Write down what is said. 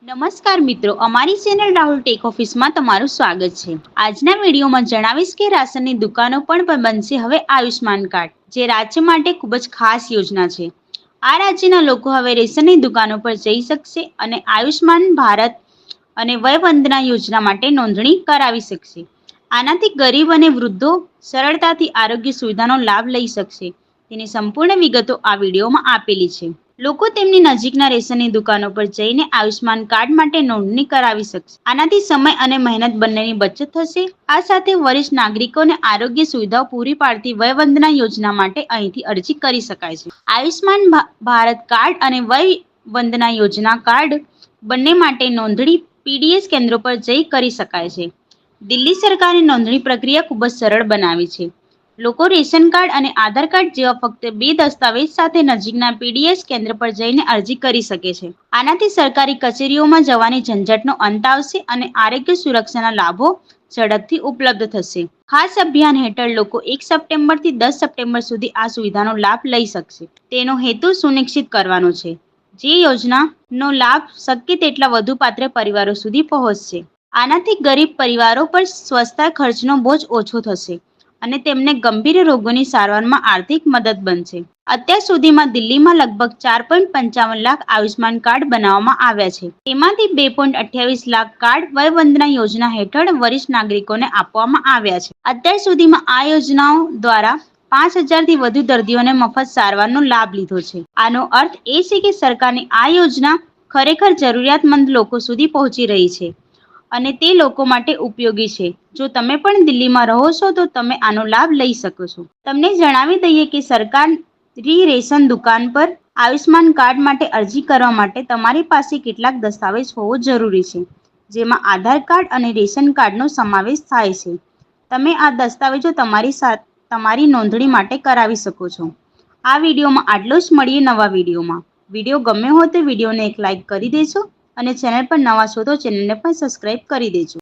નમસ્કાર મિત્રો, અમારી ચેનલ રાહુલ ટેક ઓફિસમાં તમારું સ્વાગત છે। આજના વિડીયોમાં જણાવીશ કે રાશનની દુકાનો પણ બનશે હવે આયુષ્માન કાર્ડ, જે રાજ્ય માટે ખૂબ જ ખાસ યોજના છે। આ રાજ્યના લોકો હવે રેશનની દુકાનો પર જઈ શકશે અને આયુષ્માન ભારત અને વય વંદના યોજના માટે નોંધણી કરાવી શકશે। આનાથી ગરીબ અને વૃદ્ધો સરળતાથી આરોગ્ય સુવિધાનો લાભ લઈ શકશે। તેની સંપૂર્ણ વિગતો આ વિડીયોમાં આપેલી છે। લોકો તેમની નજીકના રેશનની દુકાનો પર જઈને આયુષ્માન કાર્ડ માટે નોંધણી કરાવી શકશે। આનાથી સમય અને મહેનત બંનેની બચત થશે। આ સાથે વરિષ્ઠ નાગરિકોને આરોગ્ય સુવિધાઓ પૂરી પાડતી વયવંદના યોજના માટે અહીંથી અરજી કરી શકાય છે। આયુષ્માન ભારત કાર્ડ અને વય વંદના યોજના કાર્ડ બંને માટે નોંધણી પીડીએસ કેન્દ્રો પર જઈ કરી શકાય છે। દિલ્હી સરકારે નોંધણી પ્રક્રિયા ખૂબ જ સરળ બનાવી છે। લોકો રેશન કાર્ડ અને આધાર કાર્ડ જેવા ફક્ત 2 દસ્તાવેજ સાથે નજીકના પીડીએસ કેન્દ્ર પર જઈને અરજી કરી શકે છે। આનાથી સરકારી કચેરીઓમાં જવાની ઝંઝટનો અંત આવશે અને આરોગ્ય સુરક્ષાના લાભો ઝડપથી ઉપલબ્ધ થશે। ખાસ અભિયાન હેઠળ લોકો 1 સપ્ટેમ્બરથી 10 સપ્ટેમ્બર સુધી આ સુવિધાનો લાભ લઈ શકશે। તેનો હેતુ સુનિશ્ચિત કરવાનો છે જે યોજનાનો લાભ શક્ય તેટલા વધુ પાત્ર પરિવારો સુધી પહોંચશે। આનાથી ગરીબ પરિવારો પર સ્વસ્થતા ખર્ચનો બોજ ઓછો થશે અને તેમને ગંભીર રોગોની સારવારમાં આર્થિક મદદ બનશે। અત્યાર સુધીમાં દિલ્હીમાં લગભગ 4.55 લાખ આયુષ્માન કાર્ડ બનાવવામાં આવ્યા છે। તેમાંથી 2.28 લાખ કાર્ડ વયવંદના યોજના હેઠળ વરિષ્ઠ નાગરિકોને આપવામાં આવ્યા છે। અત્યાર સુધીમાં આ યોજનાઓ દ્વારા 5,000થી વધુ દર્દીઓને મફત સારવારનો લાભ લીધો છે। આનો અર્થ એ છે કે સરકારની આ યોજના ખરેખર જરૂરિયાતમંદ લોકો સુધી પહોંચી રહી છે અને તે લોકો માટે ઉપયોગી છે। જો તમે પણ દિલ્હીમાં રહો છો તો તમે આનો લાભ લઈ શકો છો। તમને જણાવી દઈએ કે સરકારી રેશન દુકાન પર આયુષ્માન કાર્ડ માટે અરજી કરવા માટે તમારી પાસે કેટલાક દસ્તાવેજ હોવો જરૂરી છે, જેમાં આધાર કાર્ડ અને રેશન કાર્ડનો સમાવેશ થાય છે। તમે આ દસ્તાવેજો તમારી નોંધણી માટે કરાવી શકો છો। આ વિડીયોમાં આટલું જ। મળીએ નવા વિડીયોમાં। વિડીયો ગમ્યો હોય તો વિડીયોને એક લાઇક કરી દેજો અને ચેનલ પર નવા છો તો ચેનલને પણ સબસ્ક્રાઇબ કરી દેજો।